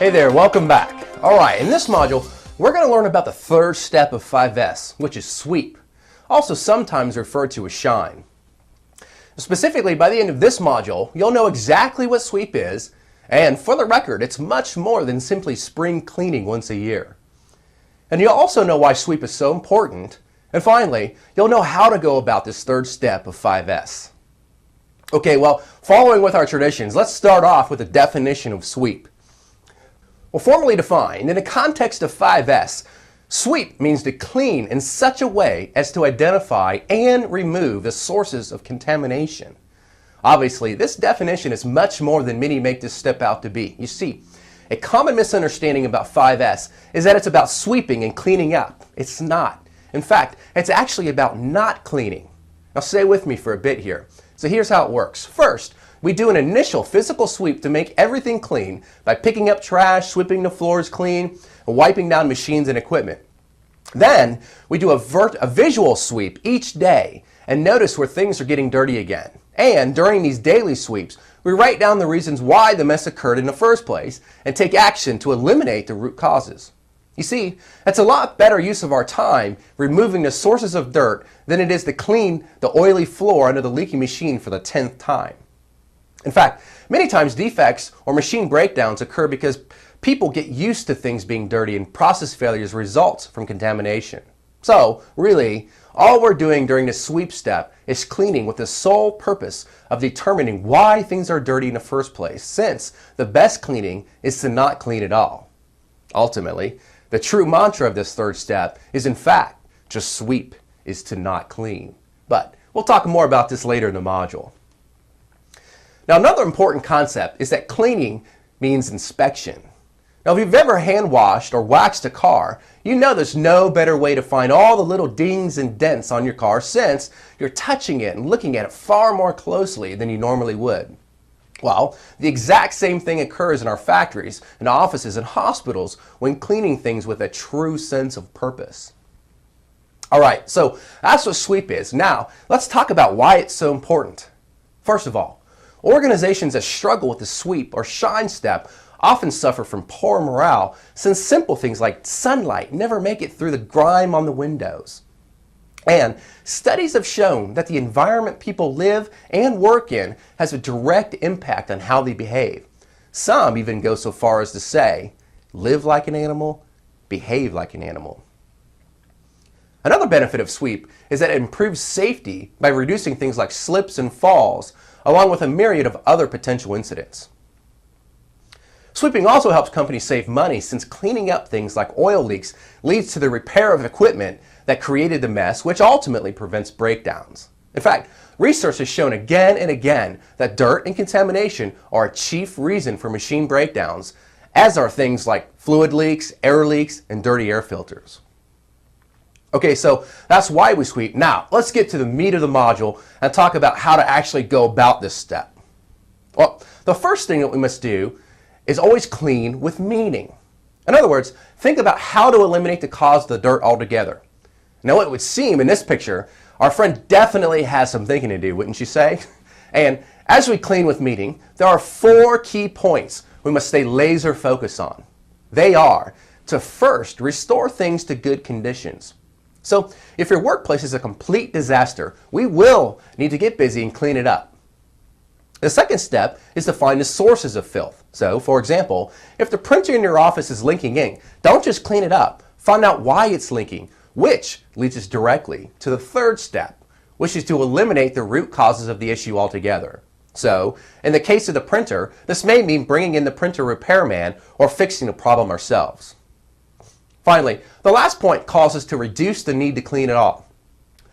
Hey there, welcome back. All right, in this module, we're going to learn about the third step of 5S, which is sweep, also sometimes referred to as shine. Specifically, by the end of this module, you'll know exactly what sweep is, and for the record, it's much more than simply spring cleaning once a year. And you'll also know why sweep is so important, and finally, you'll know how to go about this third step of 5S. Okay, well, following with our traditions, let's start off with a definition of sweep. Well, formally defined, in the context of 5S, sweep means to clean in such a way as to identify and remove the sources of contamination. Obviously, this definition is much more than many make this step out to be. You see, a common misunderstanding about 5S is that it's about sweeping and cleaning up. It's not. In fact, it's actually about not cleaning. Now stay with me for a bit here. So here's how it works. First, we do an initial physical sweep to make everything clean by picking up trash, sweeping the floors clean, and wiping down machines and equipment. Then, we do a visual sweep each day and notice where things are getting dirty again. And during these daily sweeps, we write down the reasons why the mess occurred in the first place and take action to eliminate the root causes. You see, that's a lot better use of our time removing the sources of dirt than it is to clean the oily floor under the leaky machine for the 10th time. In fact, many times defects or machine breakdowns occur because people get used to things being dirty and process failures result from contamination. So, really, all we're doing during the sweep step is cleaning with the sole purpose of determining why things are dirty in the first place, since the best cleaning is to not clean at all. Ultimately, the true mantra of this third step is, in fact, just sweep is to not clean. But we'll talk more about this later in the module. Now, another important concept is that cleaning means inspection. Now, if you've ever hand washed or waxed a car, you know there's no better way to find all the little dings and dents on your car since you're touching it and looking at it far more closely than you normally would. Well, the exact same thing occurs in our factories and offices and hospitals when cleaning things with a true sense of purpose. All right, so that's what sweep is. Now, let's talk about why it's so important. First of all, organizations that struggle with the sweep or shine step often suffer from poor morale since simple things like sunlight never make it through the grime on the windows. And studies have shown that the environment people live and work in has a direct impact on how they behave. Some even go so far as to say, live like an animal, behave like an animal. Another benefit of sweep is that it improves safety by reducing things like slips and falls, along with a myriad of other potential incidents. Sweeping also helps companies save money since cleaning up things like oil leaks leads to the repair of equipment that created the mess, which ultimately prevents breakdowns. In fact, research has shown again and again that dirt and contamination are a chief reason for machine breakdowns, as are things like fluid leaks, air leaks, and dirty air filters. Okay, so that's why we sweep. Now, let's get to the meat of the module and talk about how to actually go about this step. Well, the first thing that we must do is always clean with meaning. In other words, think about how to eliminate the cause of the dirt altogether. Now, it would seem in this picture, our friend definitely has some thinking to do, wouldn't you say? And as we clean with meaning, there are 4 key points we must stay laser focused on. They are to first restore things to good conditions. So if your workplace is a complete disaster, we will need to get busy and clean it up. The second step is to find the sources of filth. So, for example, if the printer in your office is leaking ink, don't just clean it up. Find out why it's leaking, which leads us directly to the third step, which is to eliminate the root causes of the issue altogether. So, in the case of the printer, this may mean bringing in the printer repairman or fixing the problem ourselves. Finally, the last point calls us to reduce the need to clean at all.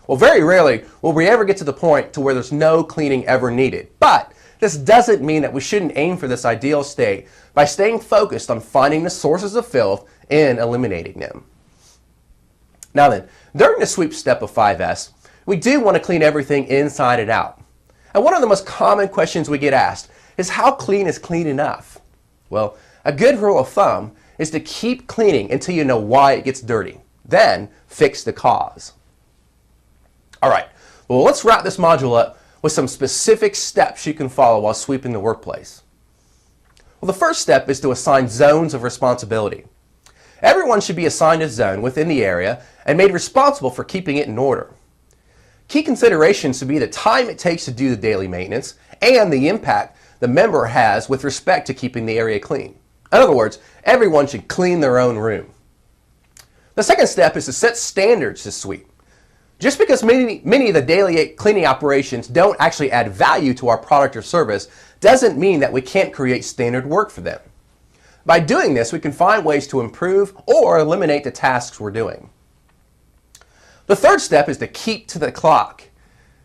Well, very rarely will we ever get to the point to where there's no cleaning ever needed. But this doesn't mean that we shouldn't aim for this ideal state by staying focused on finding the sources of filth and eliminating them. Now then, during the sweep step of 5S, we do want to clean everything inside and out. And one of the most common questions we get asked is how clean is clean enough? Well, a good rule of thumb is to keep cleaning until you know why it gets dirty. Then fix the cause. All right, well, let's wrap this module up with some specific steps you can follow while sweeping the workplace. Well, the first step is to assign zones of responsibility. Everyone should be assigned a zone within the area and made responsible for keeping it in order. Key considerations should be the time it takes to do the daily maintenance and the impact the member has with respect to keeping the area clean. In other words, everyone should clean their own room. The second step is to set standards to sweep. Just because many of the daily cleaning operations don't actually add value to our product or service doesn't mean that we can't create standard work for them. By doing this, we can find ways to improve or eliminate the tasks we're doing. The third step is to keep to the clock.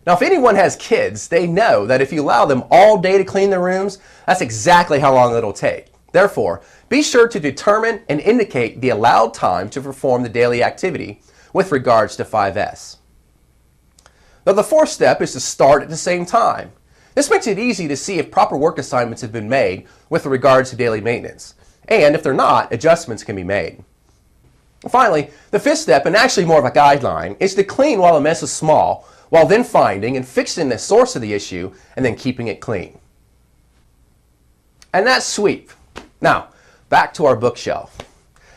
Now, if anyone has kids, they know that if you allow them all day to clean their rooms, that's exactly how long it'll take. Therefore, be sure to determine and indicate the allowed time to perform the daily activity with regards to 5S. Now, the fourth step is to start at the same time. This makes it easy to see if proper work assignments have been made with regards to daily maintenance. And if they're not, adjustments can be made. Finally, the fifth step, and actually more of a guideline, is to clean while the mess is small, while then finding and fixing the source of the issue and then keeping it clean. And that's sweep. Now, back to our bookshelf.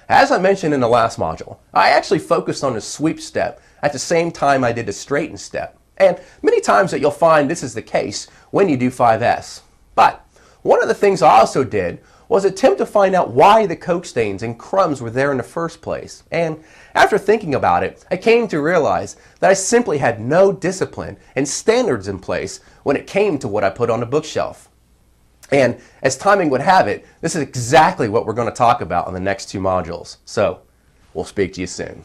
As I mentioned in the last module, I actually focused on the sweep step at the same time I did the straighten step. And many times that you'll find this is the case when you do 5S. But one of the things I also did was attempt to find out why the Coke stains and crumbs were there in the first place. And after thinking about it, I came to realize that I simply had no discipline and standards in place when it came to what I put on the bookshelf. And as timing would have it, this is exactly what we're going to talk about in the next two modules. So, we'll speak to you soon.